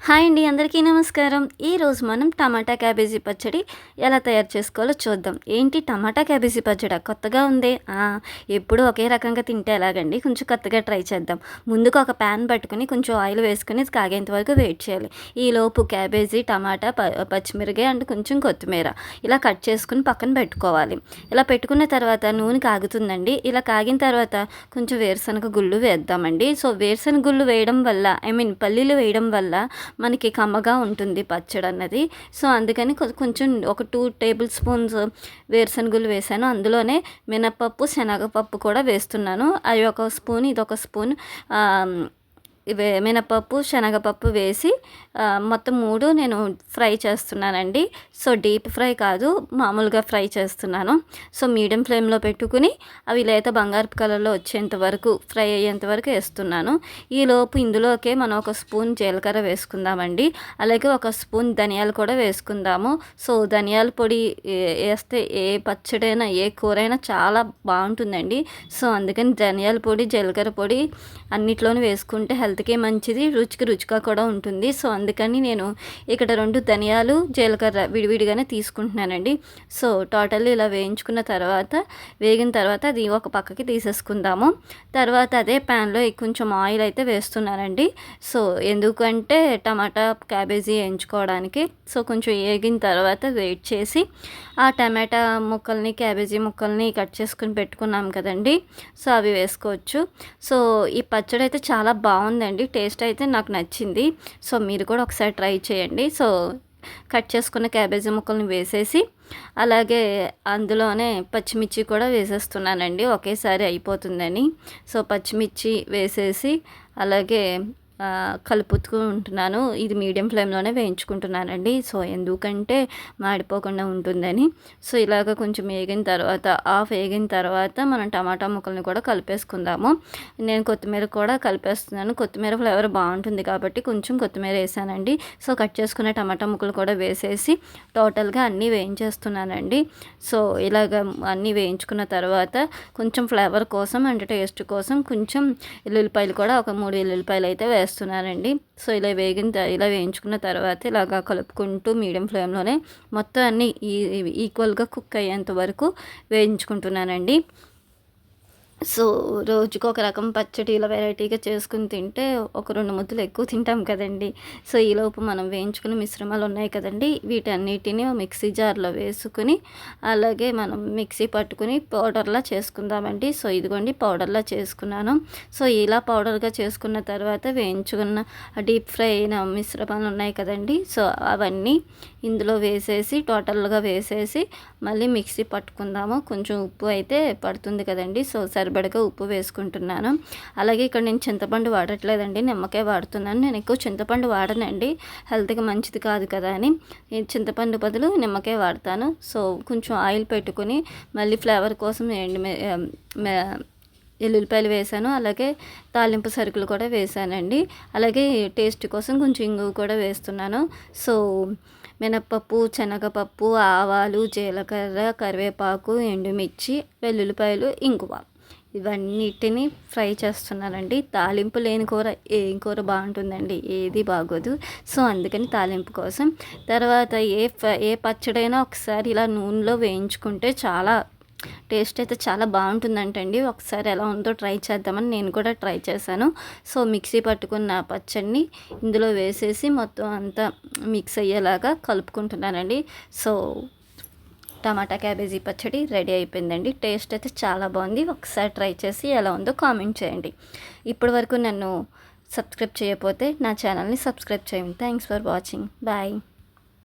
Hi అండి, అందరికీ నమస్కారం. ఈరోజు మనం టమాటా క్యాబేజీ పచ్చడి ఎలా తయారు చేసుకోవాలో చూద్దాం. ఏంటి టమాటా క్యాబేజీ పచ్చడా? కొత్తగా ఉందే. ఎప్పుడూ ఒకే రకంగా తింటే ఎలాగండి, కొంచెం కొత్తగా ట్రై చేద్దాం. ముందుగా ఒక ప్యాన్ పట్టుకుని కొంచెం ఆయిల్ వేసుకుని అది కాగేంత వరకు వెయిట్ చేయాలి. ఈలోపు క్యాబేజీ, టమాటా, పచ్చిమిరకాయ అండ్ కొంచెం కొత్తిమీర ఇలా కట్ చేసుకుని పక్కన పెట్టుకోవాలి. ఇలా పెట్టుకున్న తర్వాత నూనె కాగుతుందండి. ఇలా కాగిన తర్వాత కొంచెం వేరుశనగ గుళ్ళు వేద్దామండి. సో వేరుశనగ గుళ్ళు వేయడం వల్ల, పల్లీలు వేయడం వల్ల మనకి కమ్మగా ఉంటుంది పచ్చడి అన్నది. సో అందుకని కొంచెం ఒక 2 టేబుల్ స్పూన్స్ వేరుశనగలు వేసాను. అందులోనే మినపప్పు, శనగపప్పు కూడా వేస్తున్నాను. అవి ఒక స్పూన్, ఇదొక స్పూన్ మినపప్పు, శనగపప్పు వేసి మొత్తం 3 నేను ఫ్రై చేస్తున్నానండి. సో డీప్ ఫ్రై కాదు, మామూలుగా ఫ్రై చేస్తున్నాను. సో మీడియం ఫ్లేమ్లో పెట్టుకుని అవి లేత బంగారపు కలర్లో వచ్చేంత వరకు, ఫ్రై అయ్యేంత వరకు వేస్తున్నాను. ఈలోపు ఇందులోకే మనం ఒక స్పూన్ జీలకర్ర వేసుకుందామండి. అలాగే ఒక స్పూన్ ధనియాలు కూడా వేసుకుందాము. సో ధనియాల పొడి వేస్తే ఏ పచ్చడైనా, ఏ కూరైనా చాలా బాగుంటుందండి. సో అందుకని ధనియాల పొడి, జీలకర్ర పొడి అన్నిట్లోనూ వేసుకుంటే హెల్త్కి మంచిది, రుచిగా కూడా ఉంటుంది. సో అందుకని నేను ఇక్కడ 2 ధనియాలు, జీలకర్ర విడివిడిగానే తీసుకుంటున్నానండి. సో టోటల్ ఇలా వేగిన తర్వాత అది ఒక పక్కకి తీసేసుకుందాము. తర్వాత అదే ప్యాన్లో కొంచెం ఆయిల్ అయితే వేస్తున్నానండి. సో ఎందుకంటే టమాటా క్యాబేజీ వేయించుకోవడానికి. సో కొంచెం వేగిన తర్వాత వెయిట్ చేసి ఆ టమాటా ముక్కల్ని, క్యాబేజీ ముక్కల్ని కట్ చేసుకుని పెట్టుకున్నాం కదండి. సో అవి వేసుకోవచ్చు. సో ఈ పచ్చడి అయితే చాలా బాగుందండి. టేస్ట్ అయితే నాకు నచ్చింది. సో మీరు కూడా ఒకసారి ట్రై చేయండి. సో కట్ చేసుకున్న క్యాబేజీ ముక్కల్ని వేసేసి అలాగే అందులోనే పచ్చిమిర్చి కూడా వేసేస్తున్నానండి, ఒకేసారి అయిపోతుందని. సో పచ్చిమిర్చి వేసేసి అలాగే కలుపుతూ ఇది మీడియం ఫ్లేమ్లోనే వేయించుకుంటున్నానండి. సో ఎందుకంటే మాడిపోకుండా ఉంటుందని. సో ఇలాగ కొంచెం వేగిన తర్వాత మనం టమాటా ముక్కల్ని కూడా కలిపేసుకుందాము. నేను కొత్తిమీర కూడా కలిపేస్తున్నాను. కొత్తిమీర ఫ్లేవర్ బాగుంటుంది కాబట్టి కొంచెం కొత్తిమీర వేసానండి. సో కట్ చేసుకున్న టమాటా ముక్కలు కూడా వేసేసి టోటల్గా అన్నీ వేయించేస్తున్నానండి. సో ఇలాగ అన్నీ వేయించుకున్న తర్వాత కొంచెం ఫ్లేవర్ కోసం అంటే టేస్ట్ కోసం కొంచెం ఎల్లుల్లిపాయలు కూడా ఒక 3 ఎల్లుల్లిపాయలు అయితే వేస్తున్నానండి. సో ఇలా వేయించుకున్న తర్వాత ఇలాగా కలుపుకుంటూ మీడియం ఫ్లేమ్లోనే మొత్తం అన్నీ ఈక్వల్గా కుక్ అయ్యేంత వరకు వేయించుకుంటున్నానండి. సో రోజుకు ఒక రకం పచ్చడి ఇలా వెరైటీగా చేసుకుని తింటే ఒక 2 ముద్దలు ఎక్కువ తింటాం కదండి. సో ఈలోపు మనం వేయించుకునే మిశ్రమాలు ఉన్నాయి కదండి, వీటన్నిటిని మిక్సీ జార్లో వేసుకుని అలాగే మనం మిక్సీ పట్టుకుని పౌడర్లా చేసుకుందామండి. సో ఇదిగోండి పౌడర్లా చేసుకున్నాను. సో ఇలా పౌడర్గా చేసుకున్న తర్వాత వేయించుకున్న డీప్ ఫ్రై అయిన మిశ్రమాలు ఉన్నాయి కదండి. సో అవన్నీ ఇందులో వేసేసి టోటల్గా వేసేసి మళ్ళీ మిక్సీ పట్టుకుందాము. కొంచెం ఉప్పు అయితే పడుతుంది కదండి. సో సరిపడగా ఉప్పు వేసుకుంటున్నాను. అలాగే ఇక్కడ నేను చింతపండు వాడట్లేదండి, నిమ్మకాయ వాడుతున్నాను. నేను ఎక్కువ చింతపండు వాడనండి, హెల్త్కి మంచిది కాదు కదా అని చింతపండు బదులు నిమ్మకాయ వాడతాను. సో కొంచెం ఆయిల్ పెట్టుకుని మళ్ళీ ఫ్లేవర్ కోసం ఎల్లుల్లిపాయలు వేసాను. అలాగే తాలింపు సరుకులు కూడా వేసానండి. అలాగే టేస్ట్ కోసం కొంచెం ఇంగువ కూడా వేస్తున్నాను. సో మినప్పప్పు, శనగపప్పు, ఆవాలు, జీలకర్ర, కరివేపాకు, ఎండుమిర్చి, వెల్లుల్లిపాయలు, ఇంగువ ఇవన్నిటిని ఫ్రై చేస్తున్నానండి. తాలింపు లేని కూర ఏం కూర బాగుంటుందండి, ఏది బాగోదు. సో అందుకని తాలింపు కోసం. తర్వాత ఏ పచ్చడైనా ఒకసారి ఇలా నూనెలో వేయించుకుంటే చాలా టేస్ట్ అయితే చాలా బాగుంటుందంటండి. ఒకసారి ఎలా ఉందో ట్రై చేద్దామని నేను కూడా ట్రై చేశాను. సో మిక్సీ పట్టుకున్న పచ్చడిని ఇందులో వేసేసి మొత్తం అంతా మిక్స్ అయ్యేలాగా కలుపుకుంటున్నానండి. సో టమాటా క్యాబేజీ పచ్చడి రెడీ అయిపోయిందండి. టేస్ట్ అయితే చాలా బాగుంది. ఒకసారి ట్రై చేసి ఎలా ఉందో కామెంట్ చేయండి. ఇప్పటి వరకు నన్ను సబ్స్క్రైబ్ చేయకపోతే నా ఛానల్ని సబ్స్క్రైబ్ చేయండి. Thanks for watching. బాయ్.